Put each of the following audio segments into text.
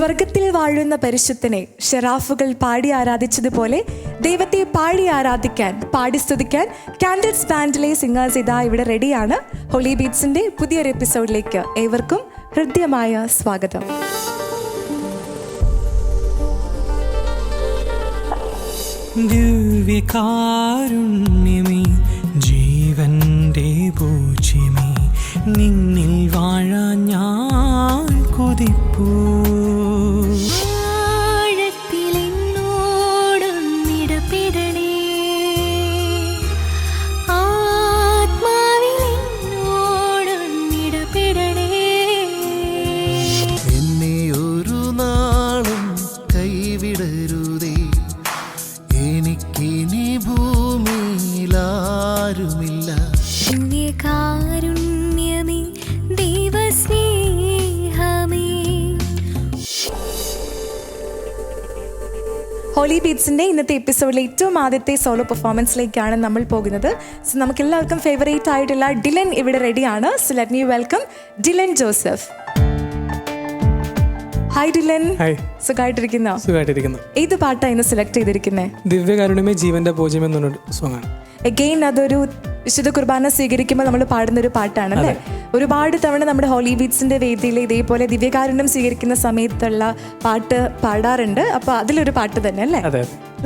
സ്വർഗത്തിൽ വാഴുന്ന പരിശുദ്ധനെ ഷെറാഫുകൾ പാടി ആരാധിച്ചതുപോലെ ദൈവത്തെ പാടി ആരാധിക്കാൻ, പാടി സ്തുതിക്കാൻ കാൻഡിൽസ് ബാൻഡിലെ സിംഗേഴ്സ് ഇതാ ഇവിടെ റെഡിയാണ്. ഹോളി ബീറ്റ്സിന്റെ പുതിയൊരു എപ്പിസോഡിലേക്ക് ഏവർക്കും ഹൃദ്യമായ സ്വാഗതം. ദിവ്യകാരുണ്യമേ, ജീവന്റെ പൂജ്യമേ, നിന്നിൽ വാഴാൻ ഞാൻ കൊതിപ്പൂ. എന്നെ ഒരു നാളും കൈവിടരുതേ, എനിക്കിനി ഭൂമിയിലാരുമില്ല. ദിവ്യകാരുണ്യമേ, ദൈവസ്നേഹമേ. ഹോളി ബീറ്റ്സിന്റെ ഇന്നത്തെ എപ്പിസോഡിലെ ഏറ്റവും ആദ്യത്തെ സോളോ പെർഫോമൻസിലേക്കാണ് നമ്മൾ പോകുന്നത്. സോ നമുക്ക് എല്ലാവർക്കും ഫേവറേറ്റ് ആയിട്ടുള്ള ഡിലൻ ഇവിടെ റെഡിയാണ്. So let me welcome Dylan Joseph. Hi Dylan. Hi. സുഖമായിട്ടിരിക്കുന്നു. ഏത് പാട്ടാണ് ഇന്ന് സെലക്ട് ചെയ്തിരിക്കുന്നത്? ദിവ്യകാരുണ്യമേ, ജീവന്റെ പൂജ്യം എന്നൊരു സോങ്ങാണ്. അഗെയിൻ അതൊരു വിശുദ്ധ കുർബാന സ്വീകരിക്കുമ്പോൾ നമ്മൾ പാടുന്നൊരു പാട്ടാണല്ലേ. ഒരുപാട് തവണ നമ്മുടെ ഹോളി ബീറ്റ്സിന്റെ വേദിയിൽ ഇതേപോലെ ദിവ്യകാരുണ്യം സ്വീകരിക്കുന്ന സമയത്തുള്ള പാട്ട് പാടാറുണ്ട്. അപ്പൊ അതിലൊരു പാട്ട് തന്നെ അല്ലേ?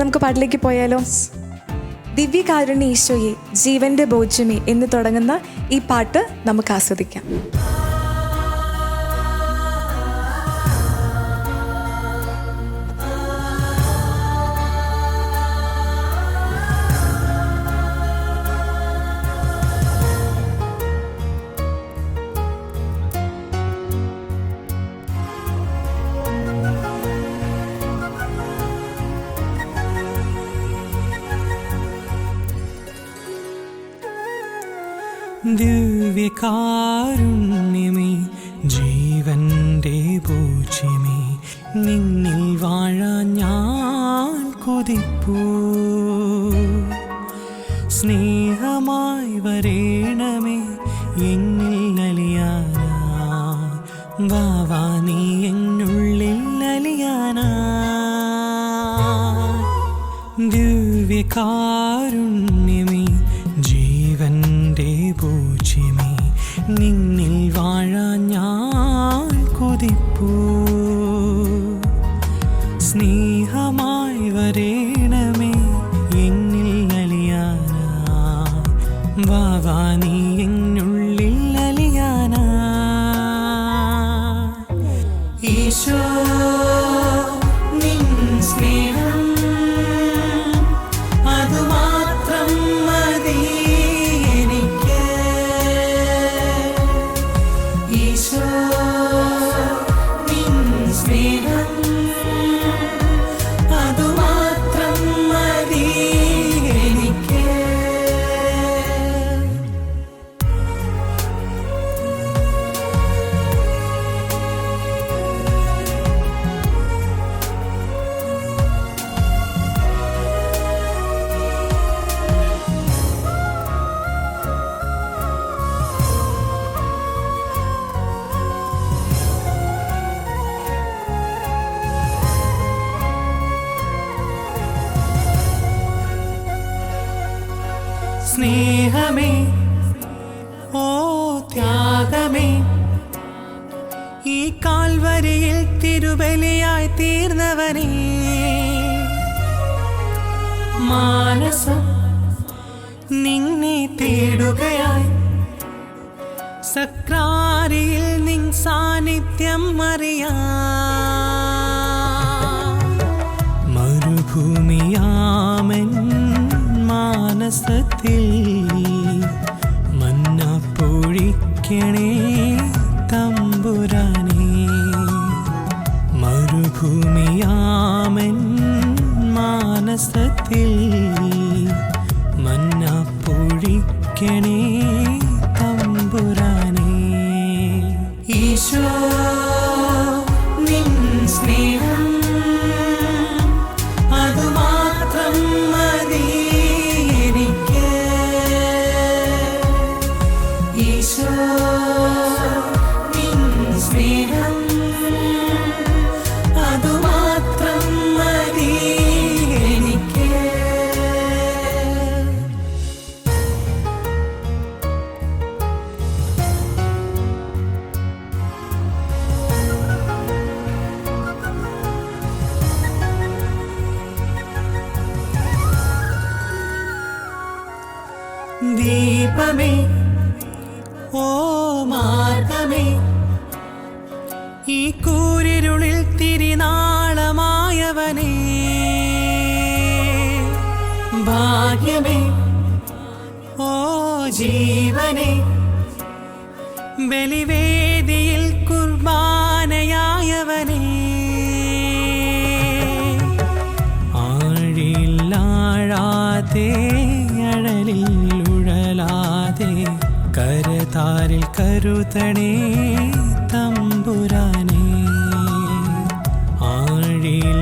നമുക്ക് പാട്ടിലേക്ക് പോയാലോ? ദിവ്യകാരുണ്യ ഈശോയെ, ജീവന്റെ ഭോജ്യമേ എന്ന് തുടങ്ങുന്ന ഈ പാട്ട് നമുക്ക് ആസ്വദിക്കാം. ദിവ്യകാരുണ്യമേ, ജീവന്റെ പൂജ്യമേ, നിന്നിൽ വാഴാൻ ഞാൻ കൊതിപ്പൂ. സ്നേഹമായി വരേണമേ, എന്നിൽ അലിയാനാ, വാവാ നീ എന്നുള്ളിൽ അലിയാനാ. ദിവ്യകാരുണ്യമേ, ജീവന്റെ പൂജ്യമേ, നിന്നിൽ വാഴാൻ ഞാൻ കൊതിപ്പൂ. സ്നേഹമായി വരേണമേ, എന്നിൽ അലിയാനാ, വാവാ നീ എന്നുള്ളിൽ അലിയാനാ. ഈശോ നിൻ സ്നേഹം അതുമാത്രം മതി എനിക്ക്. ഈശോ നിൻ സ്നേഹം അതുമാത്രം മതി എനിക്ക്. സ്നേഹമേ, ഓ ത്യാഗമേ, ഈ കാൽവരിയിൽ തിരുബലിയായി തീർന്നവനേ. മാനസം നിന്നെ തേടുകയായി, സക്രാരിയിൽ നിൻ സാന്നിധ്യം അറിയാം. മരുഭൂമിയാമൻ മാനസത്തിൽ മന്ന പൊഴിക്കണേ തമ്പുരാനേ. മരുഭൂമിയാമൻ മാനസത്തിൽ മന്ന പൊഴിക്കണേ തമ്പുരാനേ. ഈശോ നിൻ സ്നേഹം അതുമാത്രം മതി എനിക്ക്. ഈശോ നിൻ സ്നേഹം ദീപമേ ഓ മാർഗമേ, ഈ കൂരിരുളിൽ തിരിനാളമായവനേ, ഭാഗ്യമേ ഓ ജീവനേ, ബലിവേദിയിൽ കുർബാനയായവനേ, ആഴിയില്ലാഴാതെ അഴലിൽ ഉഴലാതെ കരതാരിൽ കരുതണേ തമ്പുരാനേ, ആഴിയില്ലാഴാതെ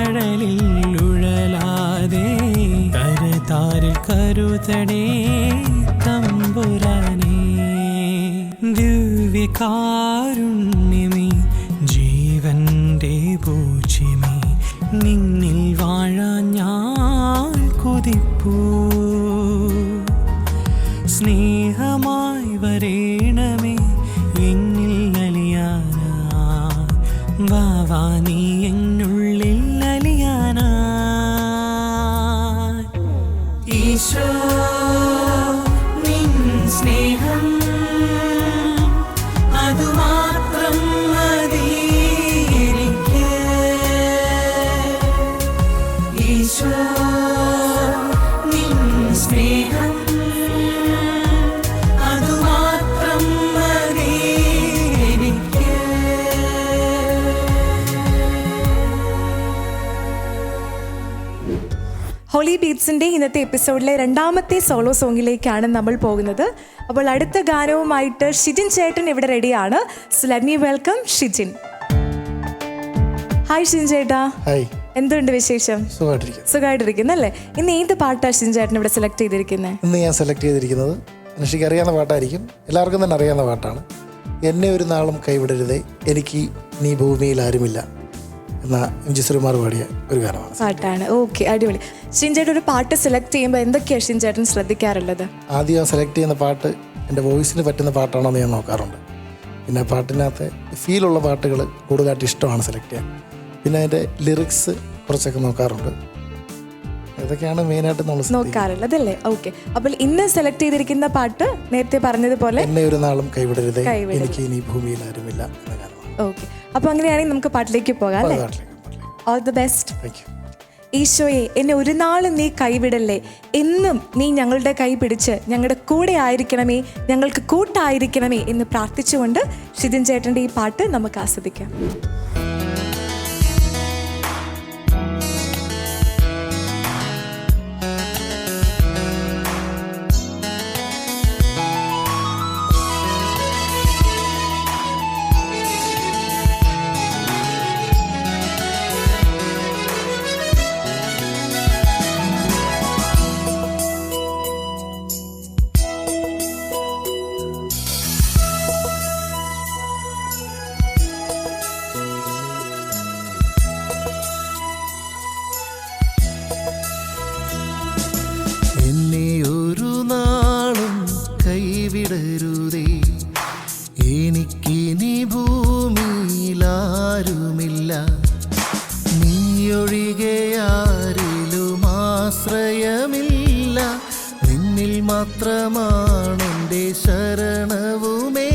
അഴലിൽ ഉഴലാതെ കരതാരിൽ കരുതണേ തമ്പുരാനേ, ദിവ്യകാരുണ്യമേ ജീവന്റെ പൂജ്യമേ, നിന്നിൽ വാഴാൻ ഞാൻ കൊതിപ്പൂ, സ്നേഹമായി വരേണമേ എന്നിൽ അലിയാനാ, വാവാ നീ എന്നുള്ളിൽ അലിയാനാ, ഈശോ നിൻ സ്നേഹം അതുമാത്രം മതി എനിക്ക്, ഈശോ നിൻ സ്നേഹം അതുമാത്രം മതി എനിക്ക്. ഹോളി ബീറ്റ്സിൻ്റെ ഇന്നത്തെ എപ്പിസോഡിലെ രണ്ടാമത്തെ സോളോ സോങ്ങിലേക്കാണ് നമ്മൾ പോകുന്നത്. അപ്പോൾ അടുത്ത ഗാനവുമായിട്ട് ഷിജിൻ ചേട്ടൻ ഇവിടെ റെഡിയാണ്. So let me welcome Shijin. Hi Shijin ചേട്ടാ. ഹായ്, എന്തുണ്ട് വിശേഷം? സുഖമായിട്ടിരിക്കുന്നല്ലേ? ഇന്ന് ഏത് പാട്ടാണ് ഷിജിൻ ചേട്ടൻ ഇവിടെ സെലക്ട് ചെയ്തിരിക്കുന്നത്? ഇന്ന് ഞാൻ സെലക്ട് ചെയ്തിരിക്കുന്നത് അനുഷ്ഠയ്ക്ക് അറിയാവുന്ന പാട്ടായിരിക്കും, എല്ലാവർക്കും തന്നെ അറിയാവുന്ന പാട്ടാണ്. എന്നെ ഒരു നാളും കൈവിടരുതേ എനിക്ക് നീ ഭൂമിയിൽ ആരുമില്ല എന്ന എം.ജി. ശ്രീകുമാർ പാടിയ ഒരു ഗാനമാണ്. പാട്ടാണ്. ഓക്കെ, അടിപൊളി. ഷിജിൻ ചേട്ടൻ ഒരു പാട്ട് സെലക്ട് ചെയ്യുമ്പോൾ എന്തൊക്കെയാണ് ഷിജിൻ ചേട്ടൻ ശ്രദ്ധിക്കാറുള്ളത്? ആദ്യം ഞാൻ സെലക്ട് ചെയ്യുന്ന പാട്ട് എൻ്റെ വോയിസിന് പറ്റുന്ന പാട്ടാണോ എന്ന് ഞാൻ നോക്കാറുണ്ട്. പിന്നെ പാട്ടിനകത്ത് ഫീലുള്ള പാട്ടുകൾ കൂടുതലായിട്ട് ഇഷ്ടമാണ് സെലക്ട് ചെയ്യാൻ. പിന്നെ അതിൻ്റെ ലിറിക്സ് കുറച്ചൊക്കെ നോക്കാറുണ്ട്. ഇതൊക്കെയാണ് മെയിനായിട്ട് നമ്മൾ നോക്കാറുള്ളത് അല്ലേ? ഓക്കെ. അപ്പോൾ ഇന്ന് സെലക്ട് ചെയ്തിരിക്കുന്ന പാട്ട് നേരത്തെ പറഞ്ഞതുപോലെ എന്നെ ഒരു നാളും കൈവിടരുതേ എനിക്ക് ഇനി ഭൂമിയിൽ ആരുമില്ല എന്ന ഗാനമാണ്. ഓക്കെ, അപ്പോൾ അങ്ങനെയാണെങ്കിൽ നമുക്ക് പാട്ടിലേക്ക് പോകാം അല്ലേ? All the best. Thank you. ഈശോയെ, എന്നെ ഒരു നാളും നീ കൈവിടല്ലേ, എന്നും നീ ഞങ്ങളുടെ കൈ പിടിച്ച് ഞങ്ങളുടെ കൂടെ ആയിരിക്കണമേ, ഞങ്ങൾക്ക് കൂട്ടായിരിക്കണമേ എന്ന് പ്രാർത്ഥിച്ചുകൊണ്ട് ഷിജിൻ ചേട്ടൻ്റെ ഈ പാട്ട് നമുക്ക് ആസ്വദിക്കാം. എന്നെ ഒരു നാളും കൈവിടരുതേ എനിക്കിനി ഭൂമിയിലാരുമില്ല, നീയൊഴികെ ആരിലും ആശ്രയമില്ല, നിന്നിൽ മാത്രമാണെൻ്റെ ശരണവുമേ,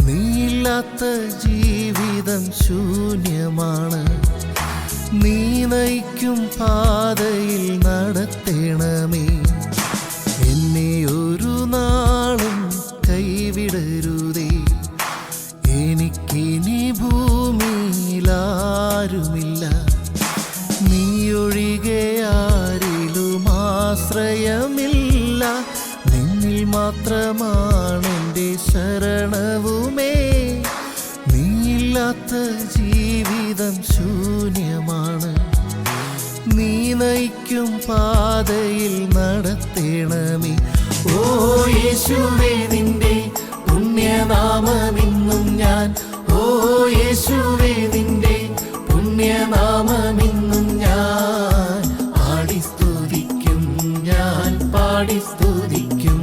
നീയില്ലാത്ത ജീവിതം ശൂന്യമാണ്, നീ നയിക്കും പാതയിൽ നടത്തണമേ, എന്നെ ഒരു നാളും കൈവിടരുതേ എനിക്കിനി ഭൂമിയിലാരുമില്ല, നീയൊഴികെ ആരിലും ആശ്രയമില്ല, നിന്നിൽ മാത്രമാണെൻ്റെ ശരണവുമേ, നീയില്ലാത്ത ജീവിതം ശൂന്യമാണ്, നീ നയിക്കും പാതയിൽ നടത്തണമേ. ഓ യേശുവേ നിന്റെ പുണ്യനാമമിന്നും ഞാൻ, ഓ യേശുവേ നിന്റെ പുണ്യനാമമിന്നും ഞാൻ പാടി സ്തുതിക്കും, ഞാൻ പാടി സ്തുതിക്കും,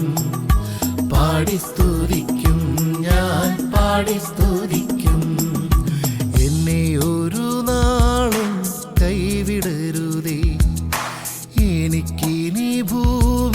പാടി സ്തുതിക്കും, ഞാൻ പാടി സ്തുതിക്കും. എന്നെ ഒരു നാളും കൈവിടരുതേ എനിക്കിനി ഭൂമി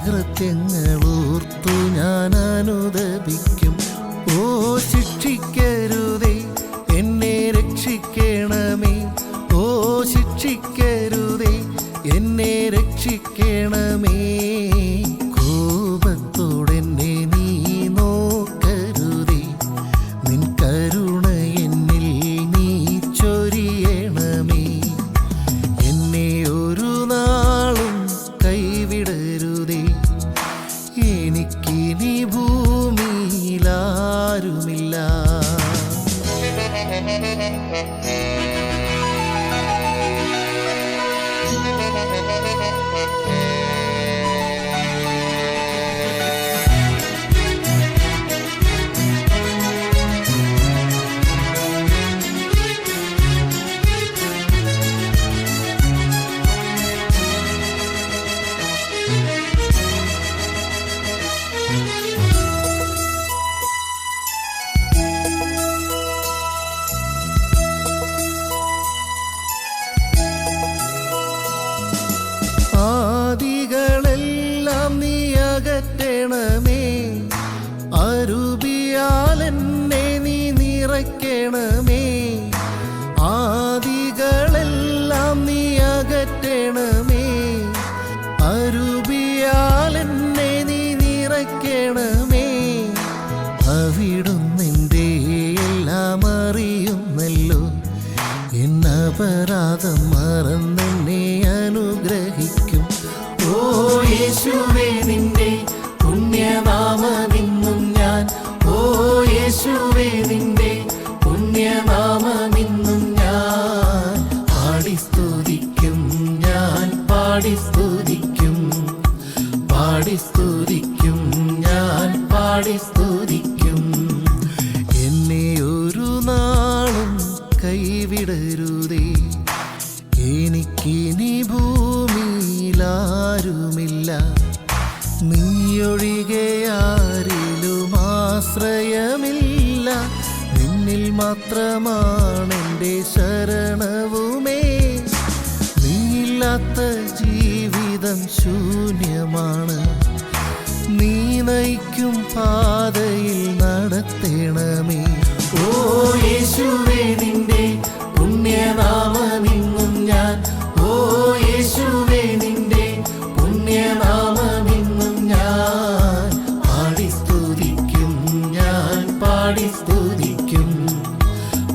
അകൃത്യങ്ങളോർത്തു ഞാൻ അനുദപിക്കും. ഓ ശിക്ഷിക്കരുതേ, എന്നെ രക്ഷിക്കണമേ. ഓ ശിക്ഷിക്കരുതേ, എന്നെ രക്ഷിക്കണമേ. കോപത്തോടെന്നെ നീ നോക്കരുതേ, നിൻ കരുണ എന്നിൽ നീ ചൊരിയണമേ. എന്നെ ഒരു നാളും കൈവിടരുതേ, എനിക്കിനി ഭൂമിയിലാരുമില്ല. ആദികളെല്ലാം നീ അകറ്റണമേ, അരുവിയാൽ എന്നെ നീ നിറയ്ക്കണമേ. ആദികളെല്ലാം നീ അകറ്റണമേ, അരുവിയാൽ എന്നെ നീ നിറയ്ക്കണമേ. അവിടുന്നെൻ്റെ എല്ലാം അറിയുന്നല്ലോ, എന്നപരാധം മറന്നെന്നെ അനുഗ്രഹിക്കും. ഓ യേശുവേ നിന്റെ പുണ്യനാമമിന്നും ഞാൻ, ഓ യേശുവേ നിന്റെ പുണ്യനാമമിന്നും ഞാൻ പാടി സ്തുതിക്കും. ഞാൻ പാടി സ്തുതിക്കും, പാടി സ്തുതിക്കും, ഞാൻ പാടി സ്തുതിക്കും. എന്നെ ഒരു നാളും കൈവിടരുതേ, എനിക്കിനി ഭൂമിയിലാരുമില്ല. നീയൊഴികെ ആരിലും ആശ്രയമില്ല, നിന്നിൽ മാത്രമാണെൻ്റെ ശരണവുമേ. നീയില്ലാത്ത ജീവിതം ശൂന്യമാണ്, നീ നയിക്കും പാതയിൽ നടത്തണമേ. ഓ യേശുവേ നിന്റെ പുണ്യനാമമിന്നും ഞാൻ, ഓ യേശുവേ നിന്റെ പുണ്യനാമമിന്നും ഞാൻ പാടി സ്തുതിക്കും. ഞാൻ പാടി സ്തുതിക്കും,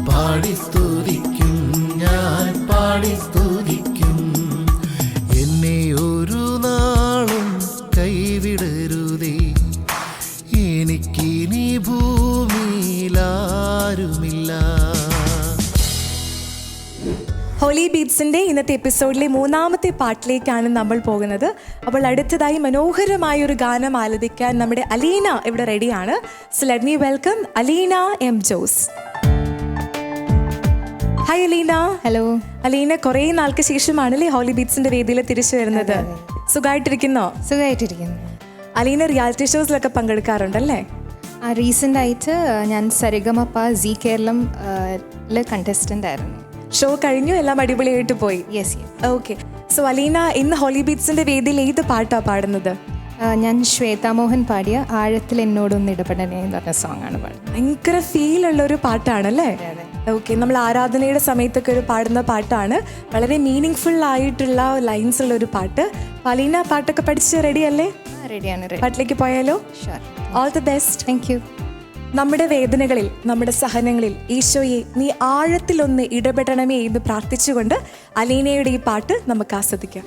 പാടി സ്തുതിക്കും, ഞാൻ പാടി സ്തുതിക്കും. എന്നെ ഒരു നാളും കൈവിടരുതേ, എനിക്കിനി ഭൂമിയിലാരുമില്ല. ഹോളി ബീറ്റ്സിൻ്റെ ഇന്നത്തെ എപ്പിസോഡിലെ 3ാമത്തെ പാട്ടിലേക്കാണ് നമ്മൾ പോകുന്നത്. അപ്പോൾ അടുത്തതായി മനോഹരമായ ഒരു ഗാനം ആലപിക്കാൻ നമ്മുടെ അലീന ഇവിടെ റെഡിയാണ്. So let me welcome Aleena M Jose. Hi Aleena. Hello. Aleena കുറേ നാൾക്ക് ശേഷമാണല്ലേ ഹോളി ബീറ്റ്സിന്റെ വേദിയിൽ തിരിച്ചു വരുന്നത്. സുഖമായിട്ടിരിക്കുന്നോ? സുഖമായിട്ടിരിക്കുന്നു. അലീന റിയാലിറ്റി ഷോസിലൊക്കെ പങ്കെടുക്കാറുണ്ടല്ലേ? റീസെൻ്റ് ആയിട്ട് ഞാൻ സരിഗമപ്പ സി കേരളം കണ്ടസ്റ്റൻ്റ് ആയിരുന്നു. ഷോ കഴിഞ്ഞു, എല്ലാം അടിപൊളിയായിട്ട് പോയി. യെസ്. ഓക്കെ. സോ അലീന ഇന്ന് ഹോളി ബീറ്റ്സിന്റെ വേദിയിൽ ഏത് പാട്ടാണ് പാടുന്നത്? ഞാൻ ശ്വേതാ മോഹൻ പാടിയ ആഴത്തിൽ എന്നോടൊന്ന് ഇടപെടണേ എന്ന് പറഞ്ഞ സോങ്ങാണ് പാടുന്നത്. ഭയങ്കര ഫീലുള്ള ഒരു പാട്ടാണല്ലേ? ഓക്കെ. നമ്മൾ ആരാധനയുടെ സമയത്തൊക്കെ ഒരു പാടുന്ന പാട്ടാണ്. വളരെ മീനിങ് ഫുൾ ആയിട്ടുള്ള ലൈൻസ് ഉള്ള ഒരു പാട്ട്. അലീന പാട്ടൊക്കെ പഠിച്ച് റെഡി അല്ലേ? റെഡിയാണ്. പാട്ടിലേക്ക് പോയാലോ? Sure. All the best. Thank you. നമ്മുടെ വേദനകളിൽ, നമ്മുടെ സഹനങ്ങളിൽ ഈശോയെ നീ ആഴത്തിലൊന്ന് ഇടപെടണമേ എന്ന് പ്രാർത്ഥിച്ചുകൊണ്ട് അലീനയുടെ ഈ പാട്ട് നമുക്ക് ആസ്വദിക്കാം.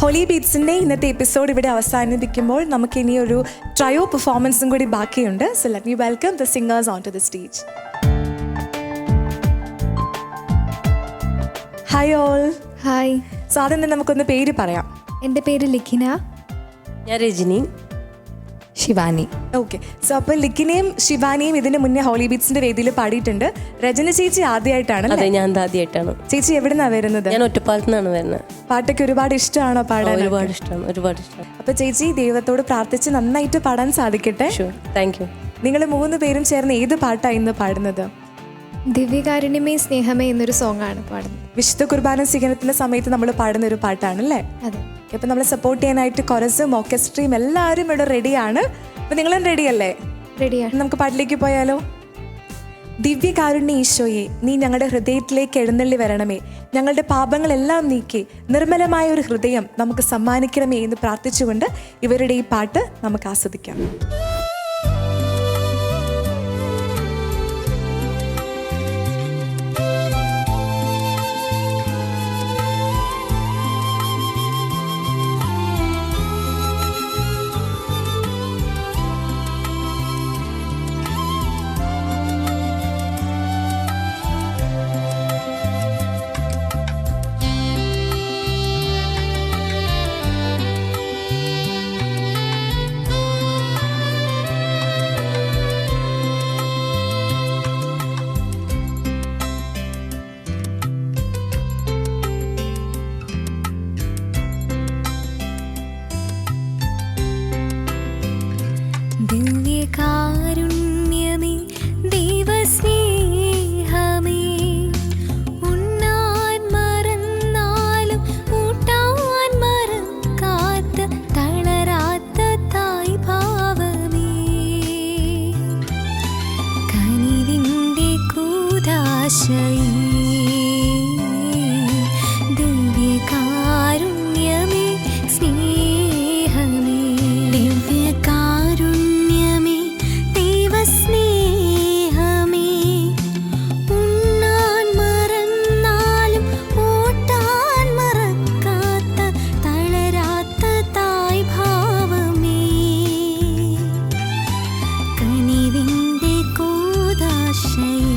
ഹോളി ബീറ്റ്സിൻ്റെ ഇന്നത്തെ എപ്പിസോഡ് ഇവിടെ അവസാനിപ്പിക്കുമ്പോൾ നമുക്ക് ഇനി ഒരു ട്രയോ പെർഫോമൻസും കൂടി ബാക്കിയുണ്ട്. So let me welcome the singers on to the stage. Hi all. Hi, so ആദ്യം തന്നെ നമുക്കൊന്ന് പേര് പറയാം. എൻ്റെ പേര് ലിഖിന. ഞാൻ രജനി. ശിവാനി. ഓക്കെ, സോ അപ്പോൾ ലിഖിനയും ശിവാനിയും ഇതിന് മുന്നേ ഹോളി ബീറ്റ്സിന്റെ വേദിയിൽ പാടിയിട്ടുണ്ട്. രജന ചേച്ചി ആദ്യമായിട്ടാണ്. അതെ, ഞാൻ ആദ്യമായിട്ടാണ്. ചേച്ചി എവിടുന്നാ വരുന്നത്? ഞാൻ ഒറ്റപ്പാലത്ത് നിന്നാണ് വരുന്നത്. പാട്ടൊക്കെ ഒരുപാട് ഇഷ്ടമാണോ പാടാൻ? ഒരുപാട് ഇഷ്ടമാണ്. അപ്പൊ ചേച്ചി ദൈവത്തോട് പ്രാർത്ഥിച്ച് നന്നായിട്ട് പാടാൻ സാധിക്കട്ടെ. Thank you. നിങ്ങൾ 3 പേരും ചേർന്ന് ഏത് പാട്ടാ ഇന്ന് പാടുന്നത്? ദിവ്യകാരുണ്യമേ സ്നേഹമേ എന്നൊരു സോങ്ങാണ് പാടുന്നത്. വിശുദ്ധ കുർബാന സ്വീകരണത്തിന്റെ സമയത്ത് നമ്മൾ പാടുന്ന ഒരു പാട്ടാണല്ലേ? അതെ. അപ്പൊ നമ്മളെ സപ്പോർട്ട് ചെയ്യാനായിട്ട് കൊറസും ഓർക്കസ്ട്രയും എല്ലാവരും ഇവിടെ റെഡിയാണ്. അപ്പൊ നിങ്ങളും റെഡിയല്ലേ? റെഡിയാണ്. നമുക്ക് പാട്ടിലേക്ക് പോയാലോ? ദിവ്യകാരുണ്യ ഈശോയെ, നീ ഞങ്ങളുടെ ഹൃദയത്തിലേക്ക് എഴുന്നള്ളി വരണമേ. ഞങ്ങളുടെ പാപങ്ങളെല്ലാം നീക്കി നിർമ്മലമായ ഒരു ഹൃദയം നമുക്ക് സമ്മാനിക്കണമേ എന്ന് പ്രാർത്ഥിച്ചുകൊണ്ട് ഇവരുടെ ഈ പാട്ട് നമുക്ക് ആസ്വദിക്കാം. ദിവ്യകാരുണ്യമേ ദൈവസ്നേഹമേ, ഉണ്ണാൻ മറന്നാലും ഊട്ടാൻ മറക്കാത്ത തളരാത്ത തായ് ഭാവമേ, കനിവിൻ്റെ കൂദാശയേ, ദിവ്യകാരുണ്യമേ സ്നേഹമേ, ദിവ്യകാരുണ്യമേ ദൈവസ്നേഹമേ, ഉണ്ണാൻ മറന്നാലും ഓട്ടാൻ മറക്കാത്ത തളരാത്ത തായ് ഭാവമേ, കനിവിൻ്റെ കൂദാശയേ,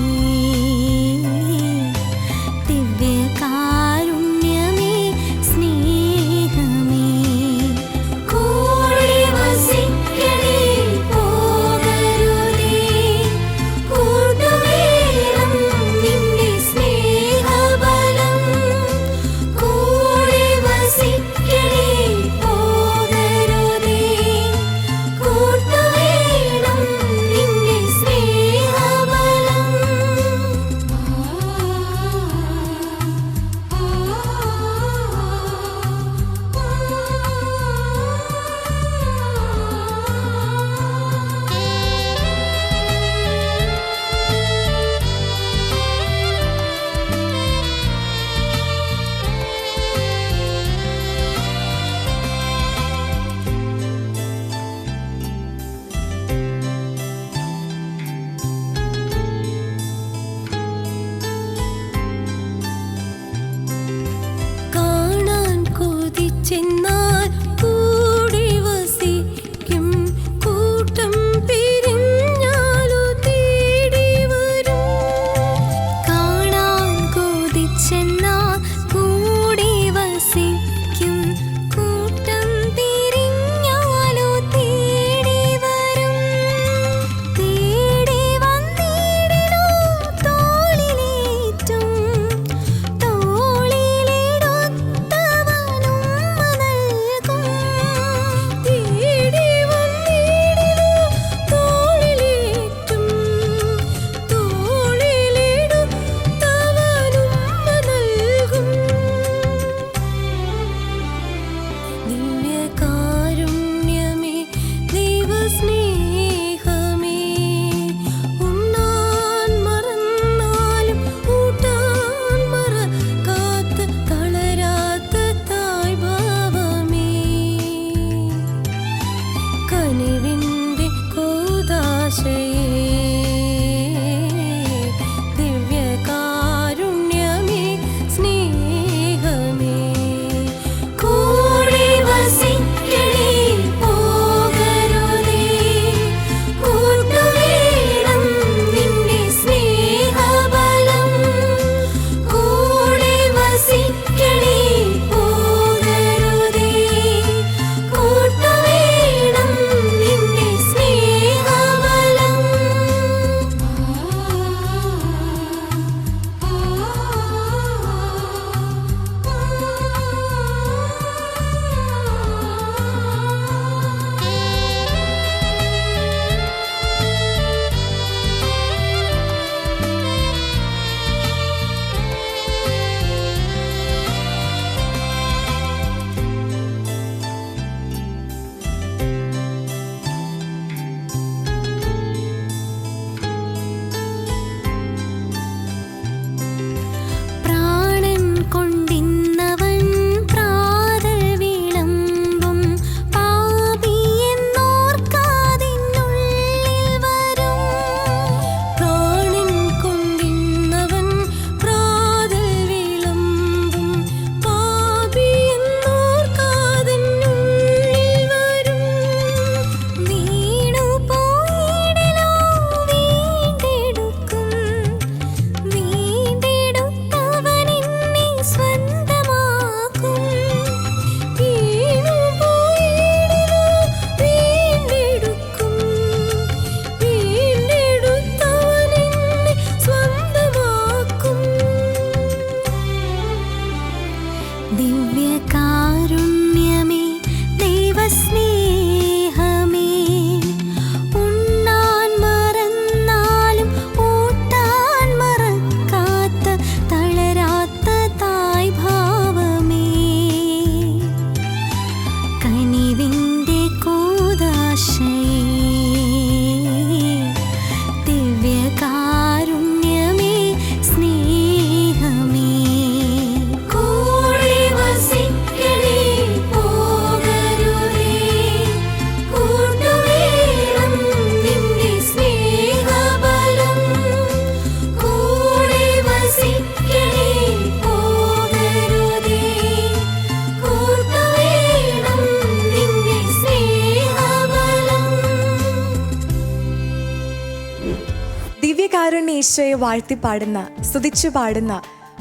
ഈശോയെ വാഴ്ത്തി പാടുന്ന, സ്തുതിച്ചു പാടുന്ന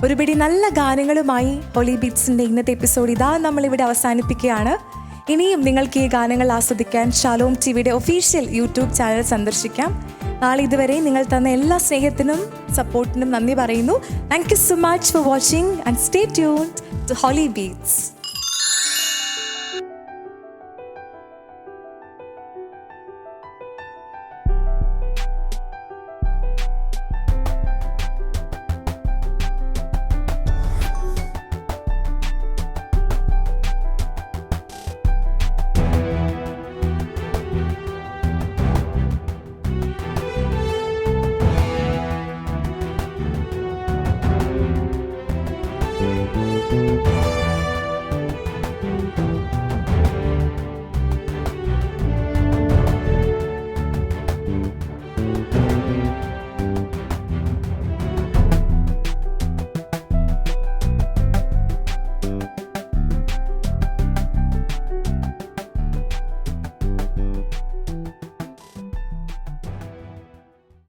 ഒരുപിടി നല്ല ഗാനങ്ങളുമായി ഹോളി ബീറ്റ്സിൻ്റെ ഇന്നത്തെ എപ്പിസോഡ് ഇതാ നമ്മളിവിടെ അവസാനിപ്പിക്കുകയാണ്. ഇനിയും നിങ്ങൾക്ക് ഈ ഗാനങ്ങൾ ആസ്വദിക്കാൻ ഷാലോം ടിവിയുടെ ഒഫീഷ്യൽ യൂട്യൂബ് ചാനൽ സന്ദർശിക്കാം. നാളെ ഇതുവരെ നിങ്ങൾ തന്ന എല്ലാ സ്നേഹത്തിനും സപ്പോർട്ടിനും നന്ദി പറയുന്നു. Thank you so much for watching and stay tuned to Holy Beats. ും